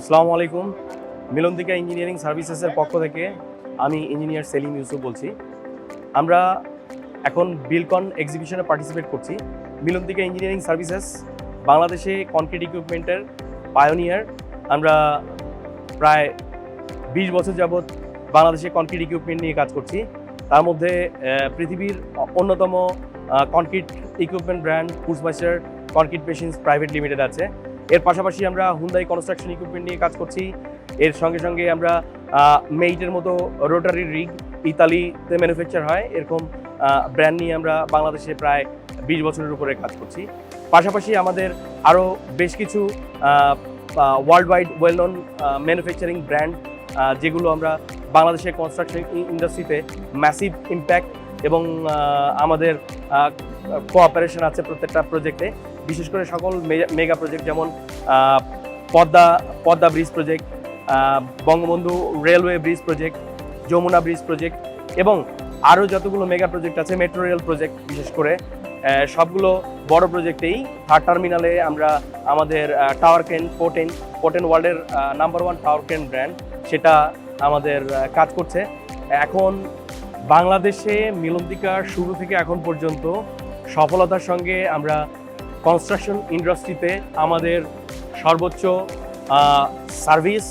আসসালামু আলাইকুম। মিলন্তিকা ইঞ্জিনিয়ারিং সার্ভিসেসের পক্ষ থেকে আমি ইঞ্জিনিয়ার সেলিম ইউসুফ বলছি। আমরা এখন বিলকন এক্সিবিশনে পার্টিসিপেট করছি। মিলন্তিকা ইঞ্জিনিয়ারিং সার্ভিসেস বাংলাদেশে কনক্রিট ইকুইপমেন্টের পায়োনিয়ার। আমরা প্রায় 20 বছর যাবৎ বাংলাদেশে কনক্রিট ইকুইপমেন্ট নিয়ে কাজ করছি। তার মধ্যে পৃথিবীর অন্যতম concrete equipment brand Pushmaster concrete machines private limited আছে। এর পাশাপাশি আমরা হুন্দাই কনস্ট্রাকশন ইকুইপমেন্ট নিয়ে কাজ করছি। এর সঙ্গে সঙ্গে আমরা মেইটের মতো রোটারি রিগ ইতালিতে ম্যানুফ্যাকচার হয় এরকম ব্র্যান্ড নিয়ে আমরা বাংলাদেশে প্রায় 20 বছরের উপরে কাজ করছি। পাশাপাশি আমাদের আরও বেশ কিছু world wide well known manufacturing brand যেগুলো আমরা বাংলাদেশের কনস্ট্রাকশন ইন্ডাস্ট্রিতে ম্যাসিভ ইম্প্যাক্ট এবং আমাদের কোঅপারেশন আছে প্রত্যেকটা প্রজেক্টে। বিশেষ করে সকল মেগা প্রজেক্ট যেমন Padma bridge project, Bangabandhu railway bridge project, Jamuna bridge project এবং আরও যতগুলো মেগা প্রজেক্ট আছে, মেট্রো রেল প্রজেক্ট বিশেষ করে সবগুলো বড় প্রজেক্টেই থার্ড টার্মিনালে আমরা আমাদের টাওয়ার ক্রেন পোটেন ওয়ার্ল্ডের নাম্বার 1 টাওয়ার ক্রেন ব্র্যান্ড সেটা আমাদের কাজ করছে। এখন বাংলাদেশে মিলন্তিকার শুরু থেকে এখন পর্যন্ত সফলতার সঙ্গে আমরা কনস্ট্রাকশন ইন্ডাস্ট্রিতে আমাদের সর্বোচ্চ সার্ভিস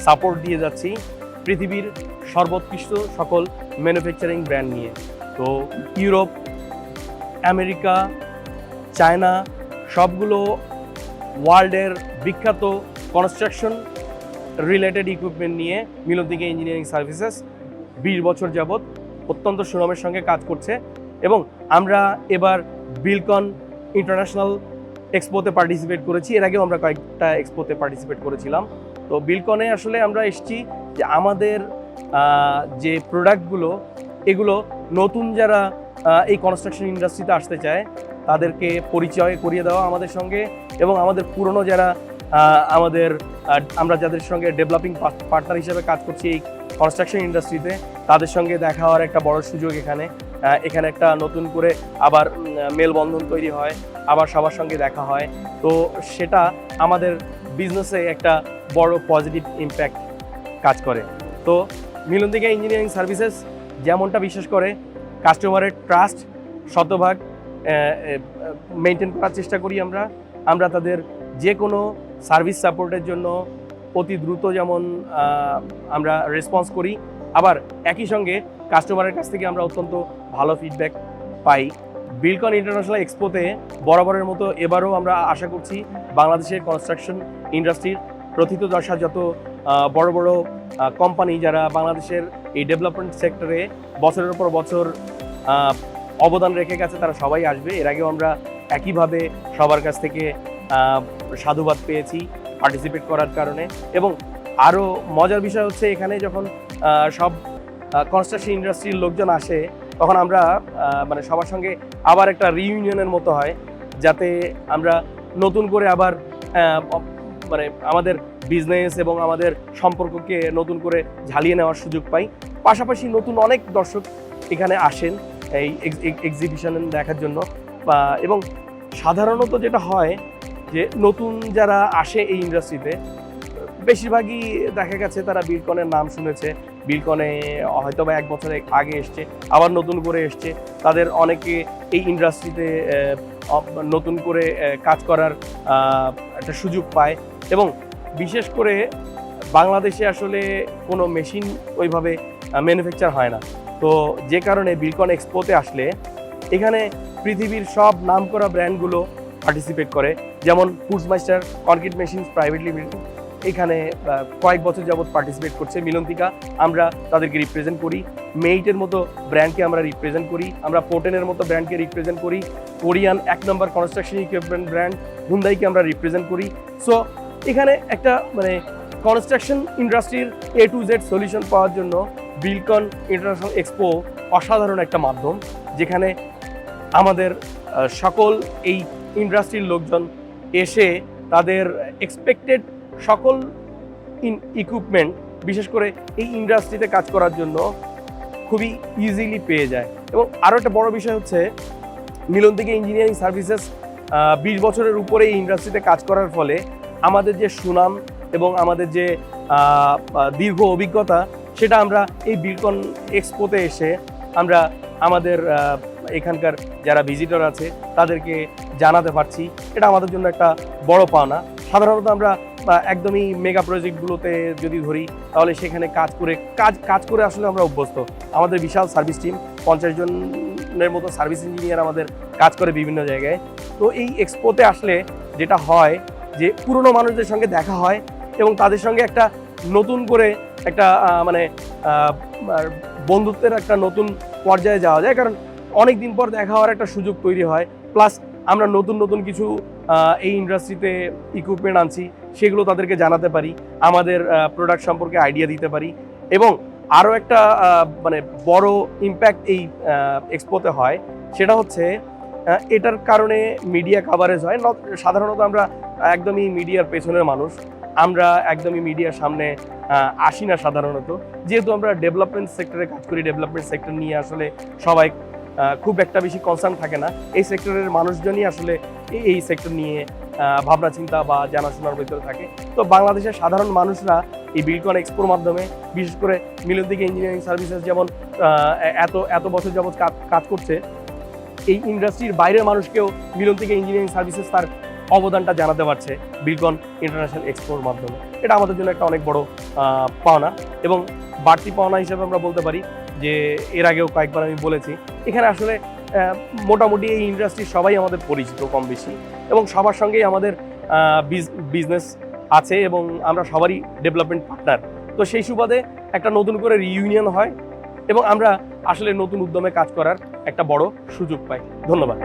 সাপোর্ট দিয়ে যাচ্ছি পৃথিবীর সর্বোৎকৃষ্ট সকল ম্যানুফ্যাকচারিং ব্র্যান্ড নিয়ে। তো ইউরোপ, আমেরিকা, চায়না সবগুলো ওয়ার্ল্ডের বিখ্যাত কনস্ট্রাকশন রিলেটেড ইকুইপমেন্ট নিয়ে মিলন্তিকা ইঞ্জিনিয়ারিং সার্ভিসেস 20 বছর যাবৎ অত্যন্ত সুনামের সঙ্গে কাজ করছে এবং আমরা এবার বিলকন ইন্টারন্যাশনাল এক্সপোতে পার্টিসিপেট করেছি। এর আগেও আমরা কয়েকটা এক্সপোতে পার্টিসিপেট করেছিলাম। তো বিলকনে আসলে আমরা এসেছি যে আমাদের যে প্রোডাক্টগুলো এগুলো নতুন যারা এই কনস্ট্রাকশন ইন্ডাস্ট্রিতে আসতে চায় তাদেরকে পরিচয় করিয়ে দেওয়া আমাদের সঙ্গে এবং আমাদের পুরনো যারা আমরা যাদের সঙ্গে ডেভেলপিং পার্টনার হিসেবে কাজ করছি এই কনস্ট্রাকশন ইন্ডাস্ট্রিতে তাদের সঙ্গে দেখা হওয়ার একটা বড় সুযোগ এখানে একটা নতুন করে আবার মেলবন্ধন তৈরি হয়, আবার সবার সঙ্গে দেখা হয়। তো সেটা আমাদের বিজনেসে একটা বড় পজিটিভ ইম্প্যাক্ট কাজ করে। তো মিলন্তিকা ইঞ্জিনিয়ারিং সার্ভিসেস যেমনটা বিশ্বাস করে কাস্টমারের ট্রাস্ট শতভাগ মেনটেন করার চেষ্টা করি আমরা তাদের যে কোনো সার্ভিস সাপোর্টের জন্য অতি দ্রুত যেমন আমরা রেসপন্স করি, আবার একই সঙ্গে কাস্টমারের কাছ থেকে আমরা অত্যন্ত ভালো ফিডব্যাক পাই। বিলকন ইন্টারন্যাশনাল এক্সপোতে বরাবরের মতো এবারও আমরা আশা করছি বাংলাদেশের কনস্ট্রাকশন ইন্ডাস্ট্রির প্রথিতযশা যত বড় বড় কোম্পানি যারা বাংলাদেশের এই ডেভেলপমেন্ট সেক্টরে বছরের পর বছর অবদান রেখে গেছে তারা সবাই আসবে। এর আগেও আমরা একইভাবে সবার কাছ থেকে সাধুবাদ পেয়েছি পার্টিসিপেট করার কারণে। এবং আরও মজার বিষয় হচ্ছে এখানে যখন সব কনস্ট্রাকশন ইন্ডাস্ট্রির লোকজন আসে তখন আমরা মানে সবার সঙ্গে আবার একটা রিইউনিয়নের মতো হয়, যাতে আমরা নতুন করে আবার মানে আমাদের বিজনেস এবং আমাদের সম্পর্ককে নতুন করে ঝালিয়ে নেওয়ার সুযোগ পাই। পাশাপাশি নতুন অনেক দর্শক এখানে আসেন এই এক্সিবিশন দেখার জন্য। এবং সাধারণত যেটা হয় যে নতুন যারা আসে এই ইন্ডাস্ট্রিতে বেশিরভাগই দেখা গেছে তারা বিলকনের নাম শুনেছে, বিলকনে হয়তো বা 1 বছর আগে এসছে, আবার নতুন করে এসছে, তাদের অনেকে এই ইন্ডাস্ট্রিতে নতুন করে কাজ করার একটা সুযোগ পায়। এবং বিশেষ করে বাংলাদেশে আসলে কোনো মেশিন ওইভাবে ম্যানুফ্যাকচার হয় না, তো যে কারণে বিলকন এক্সপোতে আসলে এখানে পৃথিবীর সব নামকরা ব্র্যান্ডগুলো পার্টিসিপেট করে, যেমন পুশমাস্টার কনক্রিট মেশিনস প্রাইভেট লিমিটেড এখানে কয়েক বছর যাবৎ পার্টিসিপেট করছে। মিলন্তিকা আমরা তাদেরকে রিপ্রেজেন্ট করি, মেইটের মতো ব্র্যান্ডকে আমরা রিপ্রেজেন্ট করি, আমরা পোটেনের মতো ব্র্যান্ডকে রিপ্রেজেন্ট করি, কোরিয়ান 1 নম্বর কনস্ট্রাকশন ইকুইপমেন্ট ব্র্যান্ড হুন্দাইকে আমরা রিপ্রেজেন্ট করি। সো এখানে একটা মানে কনস্ট্রাকশন ইন্ডাস্ট্রির A to Z সলিউশন পাওয়ার জন্য বিলকন ইন্টারন্যাশনাল এক্সপো অসাধারণ একটা মাধ্যম, যেখানে আমাদের সকল এই ইন্ডাস্ট্রির লোকজন এসে তাদের এক্সপেক্টেড সকল ইকুইপমেন্ট বিশেষ করে এই ইন্ডাস্ট্রিতে কাজ করার জন্য খুবই ইজিলি পেয়ে যায়। এবং আরও একটা বড় বিষয় হচ্ছে মিলন্তিকা ইঞ্জিনিয়ারিং সার্ভিসেস 20 বছরের উপরে এই ইন্ডাস্ট্রিতে কাজ করার ফলে আমাদের যে সুনাম এবং আমাদের যে দীর্ঘ অভিজ্ঞতা সেটা আমরা এই বিলকন এক্সপোতে এসে আমরা আমাদের এখানকার যারা ভিজিটর আছে তাদেরকে জানাতে পারছি। এটা আমাদের জন্য একটা বড় পাওনা। সাধারণত আমরা একদমই মেগা প্রজেক্টগুলোতে যদি ধরি তাহলে সেখানে কাজ করে আসলে আমরা অভ্যস্ত। আমাদের বিশাল সার্ভিস টিম, 50 জনের মতো সার্ভিস ইঞ্জিনিয়ার আমাদের কাজ করে বিভিন্ন জায়গায়। তো এই এক্সপোতে আসলে যেটা হয় যে পুরনো মানুষদের সঙ্গে দেখা হয় এবং তাদের সঙ্গে একটা নতুন করে একটা মানে বন্ধুত্বের একটা নতুন পর্যায়ে যাওয়া যায়, কারণ অনেক দিন পর দেখা হওয়ার একটা সুযোগ তৈরি হয়। প্লাস আমরা নতুন নতুন কিছু এই ইন্ডাস্ট্রিতে ইকুইপমেন্ট আনছি, সেগুলো তাদেরকে জানাতে পারি, আমাদের প্রোডাক্ট সম্পর্কে আইডিয়া দিতে পারি। এবং আরও একটা মানে বড় ইম্প্যাক্ট এই এক্সপোতে হয়, সেটা হচ্ছে এটার কারণে মিডিয়া কাভারেজ হয়। সাধারণত আমরা একদমই মিডিয়ার পেছনের মানুষ, আমরা একদমই মিডিয়ার সামনে আসি না সাধারণত, যেহেতু আমরা ডেভেলপমেন্ট সেক্টরে কাজ করি। ডেভেলপমেন্ট সেক্টর নিয়ে আসলে সবাই খুব একটা বেশি কনসার্ন থাকে না। এই সেক্টরের মানুষজনই আসলে এই সেক্টর নিয়ে ভাবনা চিন্তা বা জানাশোনার ভিতরে থাকে। তো বাংলাদেশের সাধারণ মানুষরা এই বিলকন এক্সপোর মাধ্যমে, বিশেষ করে মিলনতিকা ইঞ্জিনিয়ারিং সার্ভিসেস যেমন এত বছর যাবৎ কাজ করছে, এই ইন্ডাস্ট্রির বাইরের মানুষকেও মিলনতিকা ইঞ্জিনিয়ারিং সার্ভিসেস তার অবদানটা জানাতে পারছে বিলকন ইন্টারন্যাশনাল এক্সপোর মাধ্যমে। এটা আমাদের জন্য একটা অনেক বড় পাওনা এবং বাড়তি পাওনা হিসেবে আমরা বলতে পারি যে এর আগেও কয়েকবার আমি বলেছি, এখানে আসলে মোটামুটি এই ইন্ডাস্ট্রির সবাই আমাদের পরিচিত কম বেশি, এবং সবার সঙ্গেই আমাদের বিজনেস আছে এবং আমরা সবারই ডেভেলপমেন্ট পার্টনার। তো সেই সুবাদে একটা নতুন করে রিইউনিয়ন হয় এবং আমরা আসলে নতুন উদ্যমে কাজ করার একটা বড় সুযোগ পাই। ধন্যবাদ।